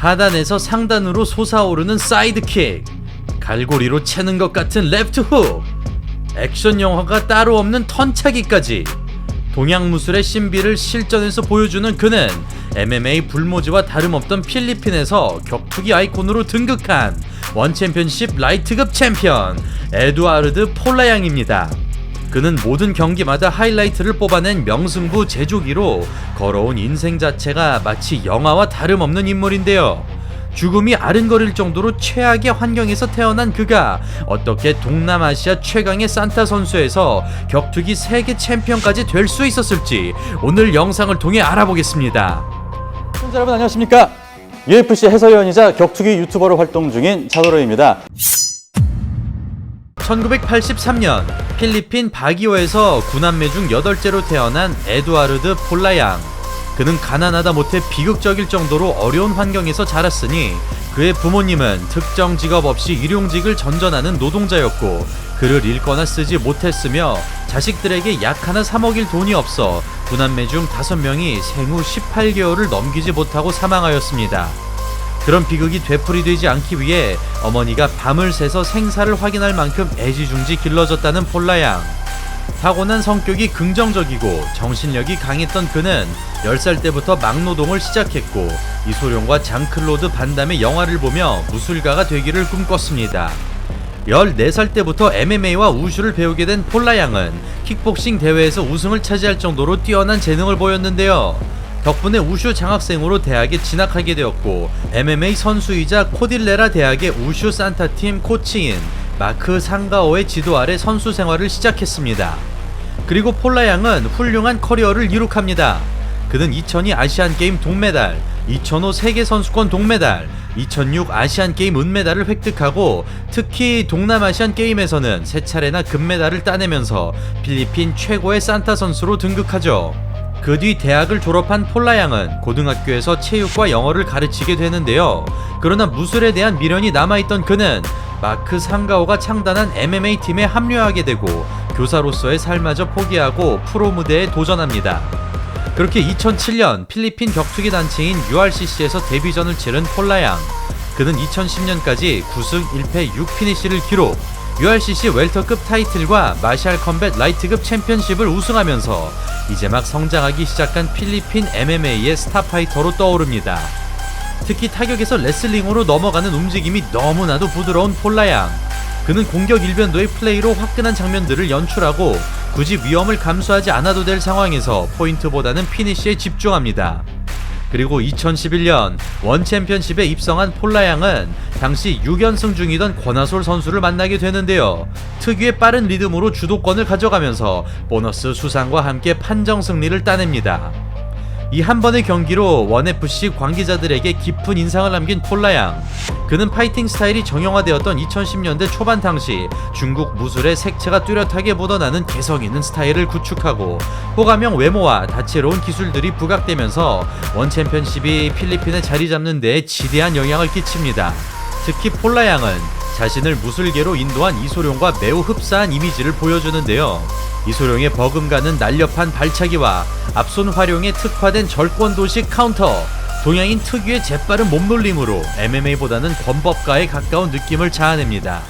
하단에서 상단으로 솟아오르는 사이드킥, 갈고리로 채는 것 같은 레프트 훅, 액션 영화가 따로 없는 턴차기까지 동양무술의 신비를 실전에서 보여주는 그는 MMA 불모지와 다름없던 필리핀에서 격투기 아이콘으로 등극한 원챔피언십 라이트급 챔피언 에두아르드 폴라양입니다. 그는 모든 경기마다 하이라이트를 뽑아낸 명승부 제조기로 걸어온 인생 자체가 마치 영화와 다름없는 인물인데요. 죽음이 아른거릴 정도로 최악의 환경에서 태어난 그가 어떻게 동남아시아 최강의 산타 선수에서 격투기 세계 챔피언까지 될 수 있었을지 오늘 영상을 통해 알아보겠습니다. 시청자 여러분 안녕하십니까? UFC 해설위원이자 격투기 유튜버로 활동 중인 차도로입니다. 1983년 필리핀 바기오에서 9남매 중 8째로 태어난 에두아르드 폴라양. 그는 가난하다 못해 비극적일 정도로 어려운 환경에서 자랐으니 그의 부모님은 특정 직업 없이 일용직을 전전하는 노동자였고 글을 읽거나 쓰지 못했으며 자식들에게 약 하나 사 먹일 돈이 없어 9남매 중 5명이 생후 18개월을 넘기지 못하고 사망하였습니다. 그런 비극이 되풀이되지 않기 위해 어머니가 밤을 새서 생사를 확인할 만큼 애지중지 길러졌다는 폴라양. 타고난 성격이 긍정적이고 정신력이 강했던 그는 10살 때부터 막노동을 시작했고 이소룡과 장클로드 반담의 영화를 보며 무술가가 되기를 꿈꿨습니다. 14살 때부터 MMA와 우슈를 배우게 된 폴라양은 킥복싱 대회에서 우승을 차지할 정도로 뛰어난 재능을 보였는데요. 덕분에 우슈 장학생으로 대학에 진학하게 되었고 MMA 선수이자 코딜레라 대학의 우슈 산타팀 코치인 마크 상가오의 지도 아래 선수 생활을 시작했습니다. 그리고 폴라양은 훌륭한 커리어를 이룩합니다. 그는 2002 아시안게임 동메달, 2005 세계선수권 동메달, 2006 아시안게임 은메달을 획득하고 특히 동남아시안 게임에서는 3차례나 금메달을 따내면서 필리핀 최고의 산타 선수로 등극하죠. 그 뒤 대학을 졸업한 폴라양은 고등학교에서 체육과 영어를 가르치게 되는데요. 그러나 무술에 대한 미련이 남아있던 그는 마크 상가오가 창단한 MMA 팀에 합류하게 되고 교사로서의 삶마저 포기하고 프로 무대에 도전합니다. 그렇게 2007년 필리핀 격투기 단체인 URCC에서 데뷔전을 치른 폴라양. 그는 2010년까지 9승 1패 6피니시를 기록, URCC 웰터급 타이틀과 마샬 컴뱃 라이트급 챔피언십을 우승하면서 이제 막 성장하기 시작한 필리핀 MMA의 스타 파이터로 떠오릅니다. 특히 타격에서 레슬링으로 넘어가는 움직임이 너무나도 부드러운 폴라양. 그는 공격 일변도의 플레이로 화끈한 장면들을 연출하고 굳이 위험을 감수하지 않아도 될 상황에서 포인트보다는 피니시에 집중합니다. 그리고 2011년 원챔피언십에 입성한 폴라양은 당시 6연승 중이던 권하솔 선수를 만나게 되는데요. 특유의 빠른 리듬으로 주도권을 가져가면서 보너스 수상과 함께 판정 승리를 따냅니다. 이 한 번의 경기로 원FC 관계자들에게 깊은 인상을 남긴 폴라양. 그는 파이팅 스타일이 정형화되었던 2010년대 초반 당시 중국 무술의 색채가 뚜렷하게 묻어나는 개성 있는 스타일을 구축하고 호감형 외모와 다채로운 기술들이 부각되면서 원챔피언십이 필리핀에 자리 잡는 데에 지대한 영향을 끼칩니다. 특히 폴라양은 자신을 무술계로 인도한 이소룡과 매우 흡사한 이미지를 보여주는데요. 이소룡의 버금가는 날렵한 발차기와 앞손 활용에 특화된 절권도식 카운터, 동양인 특유의 재빠른 몸놀림으로 MMA보다는 권법가에 가까운 느낌을 자아냅니다.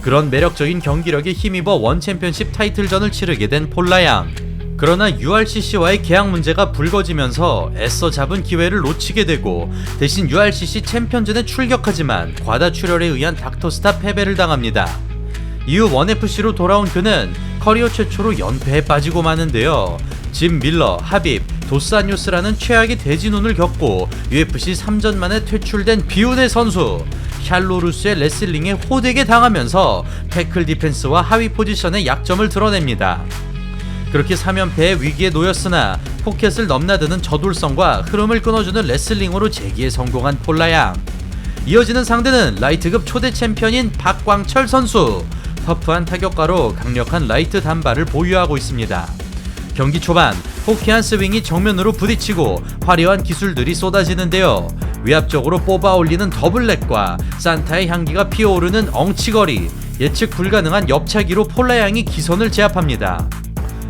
그런 매력적인 경기력에 힘입어 원챔피언십 타이틀전을 치르게 된 폴라양. 그러나 URCC와의 계약 문제가 불거지면서 애써 잡은 기회를 놓치게 되고 대신 URCC 챔피언전에 출격하지만 과다출혈에 의한 닥터스타 패배를 당합니다. 이후 원FC로 돌아온 그는 커리어 최초로 연패에 빠지고 마는데요. 짐 밀러, 하빕, 도스아뉴스라는 최악의 대진운을 겪고 UFC 3전 만에 퇴출된 비운의 선수 샬로루스의 레슬링에 호되게 당하면서 태클 디펜스와 하위 포지션의 약점을 드러냅니다. 그렇게 3연패의 위기에 놓였으나 포켓을 넘나드는 저돌성과 흐름을 끊어주는 레슬링으로 재기에 성공한 폴라양. 이어지는 상대는 라이트급 초대 챔피언인 박광철 선수. 터프한 타격가로 강력한 라이트 단발을 보유하고 있습니다. 경기 초반 호쾌한 스윙이 정면으로 부딪히고 화려한 기술들이 쏟아지는데요. 위압적으로 뽑아 올리는 더블렉과 산타의 향기가 피어오르는 엉치거리, 예측 불가능한 옆차기로 폴라양이 기선을 제압합니다.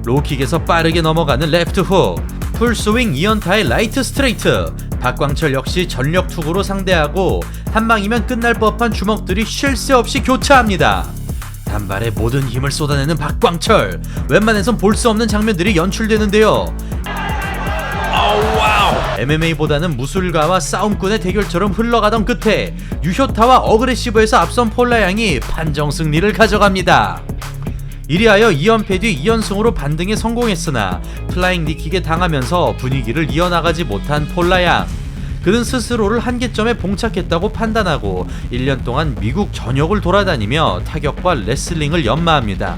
로우킥에서 빠르게 넘어가는 레프트 훅, 풀스윙 2연타의 라이트 스트레이트, 박광철 역시 전력 투구로 상대하고 한 방이면 끝날 법한 주먹들이 쉴 새 없이 교차합니다. 단발에 모든 힘을 쏟아내는 박광철, 웬만해선 볼 수 없는 장면들이 연출되는데요. MMA보다는 무술가와 싸움꾼의 대결처럼 흘러가던 끝에 유효타와 어그레시브에서 앞선 폴라양이 판정 승리를 가져갑니다. 이리하여 2연패 뒤 2연승으로 반등에 성공했으나 플라잉 니킥에 당하면서 분위기를 이어나가지 못한 폴라양. 그는 스스로를 한계점에 봉착했다고 판단하고 1년 동안 미국 전역을 돌아다니며 타격과 레슬링을 연마합니다.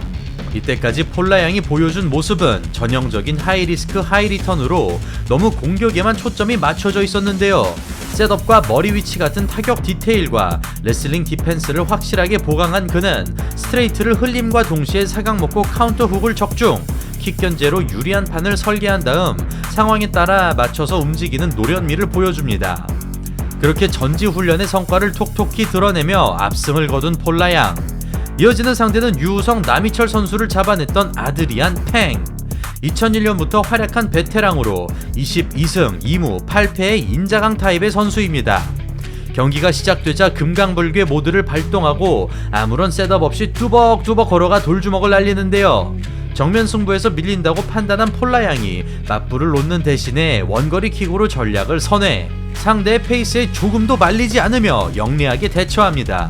이때까지 폴라양이 보여준 모습은 전형적인 하이리스크 하이리턴으로 너무 공격에만 초점이 맞춰져 있었는데요. 셋업과 머리 위치 같은 타격 디테일과 레슬링 디펜스를 확실하게 보강한 그는 스트레이트를 흘림과 동시에 사각 먹고 카운터 훅을 적중, 킥 견제로 유리한 판을 설계한 다음 상황에 따라 맞춰서 움직이는 노련미를 보여줍니다. 그렇게 전지훈련의 성과를 톡톡히 드러내며 압승을 거둔 폴라양. 이어지는 상대는 유우성 남희철 선수를 잡아냈던 아드리안 팽. 2001년부터 활약한 베테랑으로 22승 2무 8패의 인자강 타입의 선수입니다. 경기가 시작되자 금강불괴 모드를 발동하고 아무런 셋업 없이 뚜벅뚜벅 걸어가 돌주먹을 날리는데요. 정면 승부에서 밀린다고 판단한 폴라양이 맞불을 놓는 대신에 원거리 킥으로 전략을 선회, 상대의 페이스에 조금도 말리지 않으며 영리하게 대처합니다.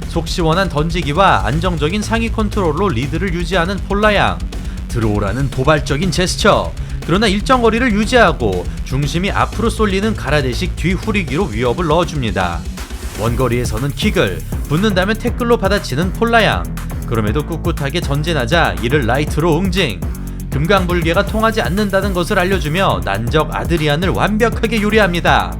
속 시원한 던지기와 안정적인 상위 컨트롤로 리드를 유지하는 폴라양. 들어오라는 도발적인 제스처. 그러나 일정 거리를 유지하고 중심이 앞으로 쏠리는 가라데식 뒤후리기로 위협을 넣어줍니다. 원거리에서는 킥을, 붙는다면 태클로 받아치는 폴라양. 그럼에도 꿋꿋하게 전진하자 이를 라이트로 응징. 금강불개가 통하지 않는다는 것을 알려주며 난적 아드리안을 완벽하게 요리합니다.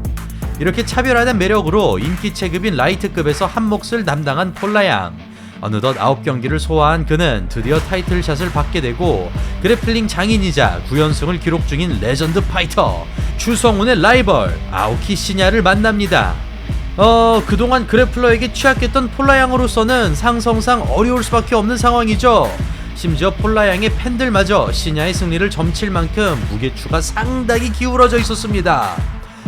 이렇게 차별화된 매력으로 인기 체급인 라이트급에서 한 몫을 담당한 폴라양. 어느덧 9경기를 소화한 그는 드디어 타이틀샷을 받게 되고 그래플링 장인이자 9연승을 기록 중인 레전드 파이터 추성훈의 라이벌 아오키 시냐를 만납니다. 그동안 그래플러에게 취약했던 폴라양으로서는 상성상 어려울 수밖에 없는 상황이죠. 심지어 폴라양의 팬들마저 시냐의 승리를 점칠 만큼 무게추가 상당히 기울어져 있었습니다.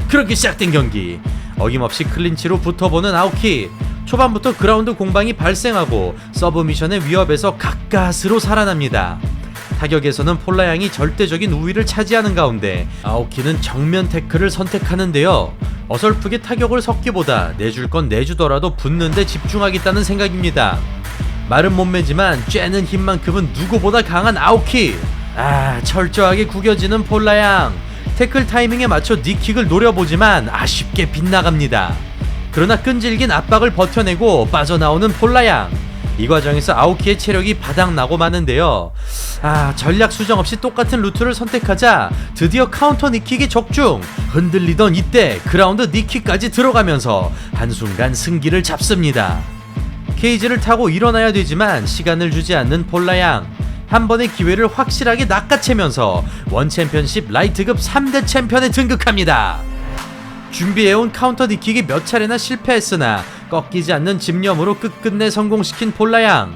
그렇게 시작된 경기, 어김없이 클린치로 붙어보는 아오키. 초반부터 그라운드 공방이 발생하고 서브미션의 위협에서 가까스로 살아납니다. 타격에서는 폴라양이 절대적인 우위를 차지하는 가운데 아오키는 정면 태클을 선택하는데요. 어설프게 타격을 섞기보다 내줄 건 내주더라도 붙는 데 집중하겠다는 생각입니다. 마른 몸매지만 쬐는 힘만큼은 누구보다 강한 아오키. 철저하게 구겨지는 폴라양. 태클 타이밍에 맞춰 니킥을 노려보지만 아쉽게 빗나갑니다. 그러나 끈질긴 압박을 버텨내고 빠져나오는 폴라양. 이 과정에서 아오키의 체력이 바닥나고 마는데요. 전략 수정 없이 똑같은 루트를 선택하자 드디어 카운터 니킥에 적중. 흔들리던 이때 그라운드 니킥까지 들어가면서 한순간 승기를 잡습니다. 케이지를 타고 일어나야 되지만 시간을 주지 않는 폴라양. 한 번의 기회를 확실하게 낚아채면서 원챔피언십 라이트급 3대 챔피언에 등극합니다. 준비해온 카운터 니킥이 몇 차례나 실패했으나 꺾이지 않는 집념으로 끝끝내 성공시킨 폴라양.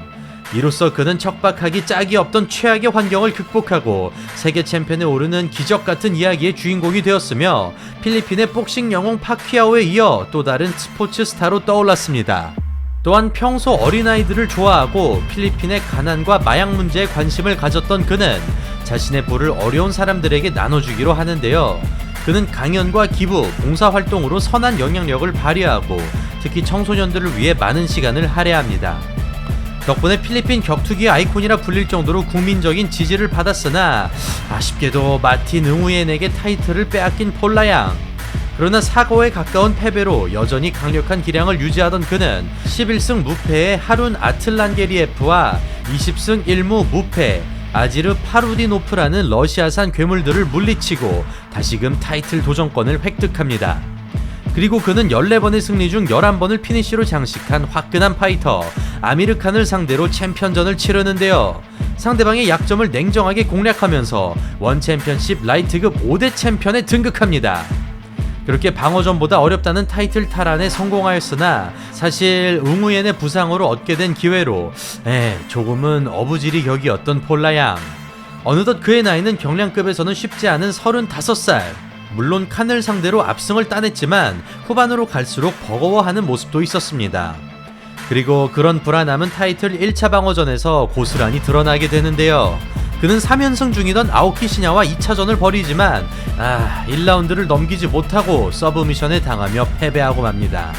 이로써 그는 척박하기 짝이 없던 최악의 환경을 극복하고 세계 챔피언에 오르는 기적같은 이야기의 주인공이 되었으며 필리핀의 복싱 영웅 파퀴아오에 이어 또 다른 스포츠 스타로 떠올랐습니다. 또한 평소 어린아이들을 좋아하고 필리핀의 가난과 마약 문제에 관심을 가졌던 그는 자신의 부를 어려운 사람들에게 나눠주기로 하는데요. 그는 강연과 기부, 봉사활동으로 선한 영향력을 발휘하고 특히 청소년들을 위해 많은 시간을 할애합니다. 덕분에 필리핀 격투기 아이콘이라 불릴 정도로 국민적인 지지를 받았으나 아쉽게도 마틴 응우옌에게 타이틀을 빼앗긴 폴라양. 그러나 사고에 가까운 패배로 여전히 강력한 기량을 유지하던 그는 11승 무패의 하룬 아틀란게리에프와 20승 1무 무패 아지르 파루디노프라는 러시아산 괴물들을 물리치고 다시금 타이틀 도전권을 획득합니다. 그리고 그는 14번의 승리 중 11번을 피니쉬로 장식한 화끈한 파이터 아미르칸을 상대로 챔피언전을 치르는데요. 상대방의 약점을 냉정하게 공략하면서 원챔피언십 라이트급 5대 챔피언에 등극합니다. 그렇게 방어전보다 어렵다는 타이틀 탈환에 성공하였으나 사실 응우옌의 부상으로 얻게 된 기회로 조금은 어부지리 격이었던 폴라양. 어느덧 그의 나이는 경량급에서는 쉽지 않은 35살. 물론 칸을 상대로 압승을 따냈지만 후반으로 갈수록 버거워하는 모습도 있었습니다. 그리고 그런 불안함은 타이틀 1차 방어전에서 고스란히 드러나게 되는데요. 그는 3연승 중이던 아오키 시냐와 2차전을 벌이지만 1라운드를 넘기지 못하고 서브미션에 당하며 패배하고 맙니다.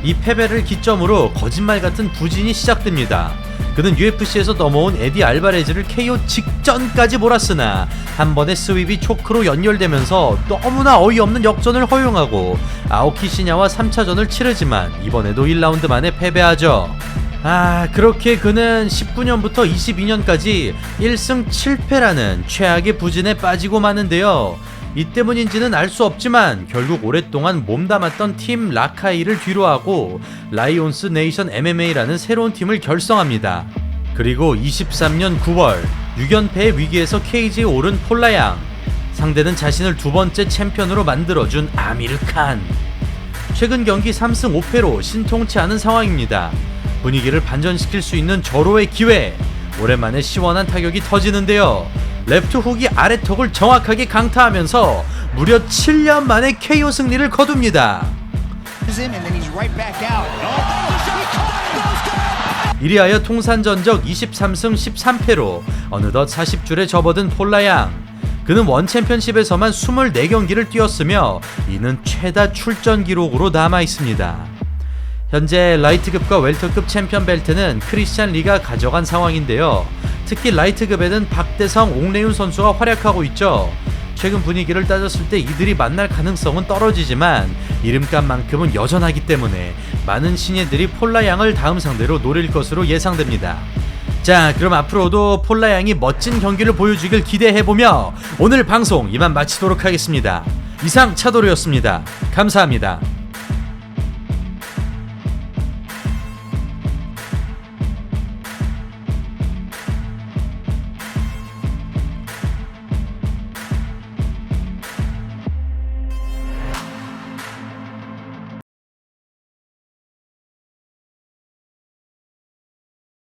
이 패배를 기점으로 거짓말 같은 부진이 시작됩니다. 그는 UFC에서 넘어온 에디 알바레즈를 KO 직전까지 몰았으나 한 번의 스윕이 초크로 연결되면서 너무나 어이없는 역전을 허용하고 아오키 시냐와 3차전을 치르지만 이번에도 1라운드 만에 패배하죠. 그렇게 그는 19년부터 22년까지 1승 7패라는 최악의 부진에 빠지고 마는데요. 이 때문인지는 알 수 없지만 결국 오랫동안 몸담았던 팀 라카이를 뒤로하고 라이온스 네이션 MMA라는 새로운 팀을 결성합니다. 그리고 23년 9월 6연패의 위기에서 케이지에 오른 폴라양, 상대는 자신을 두 번째 챔피언으로 만들어준 아미르 칸. 최근 경기 3승 5패로 신통치 않은 상황입니다. 분위기를 반전시킬 수 있는 절호의 기회. 오랜만에 시원한 타격이 터지는데요. 레프트 훅이 아래턱을 정확하게 강타하면서 무려 7년 만에 KO 승리를 거둡니다. 이리하여 통산 전적 23승 13패로 어느덧 40줄에 접어든 폴라양. 그는 원 챔피언십에서만 24경기를 뛰었으며 이는 최다 출전 기록으로 남아있습니다. 현재 라이트급과 웰터급 챔피언 벨트는 크리스찬 리가 가져간 상황인데요. 특히 라이트급에는 박대성, 옥래윤 선수가 활약하고 있죠. 최근 분위기를 따졌을 때 이들이 만날 가능성은 떨어지지만 이름값만큼은 여전하기 때문에 많은 신예들이 폴라양을 다음 상대로 노릴 것으로 예상됩니다. 자, 그럼 앞으로도 폴라양이 멋진 경기를 보여주길 기대해보며 오늘 방송 이만 마치도록 하겠습니다. 이상 차도르였습니다. 감사합니다.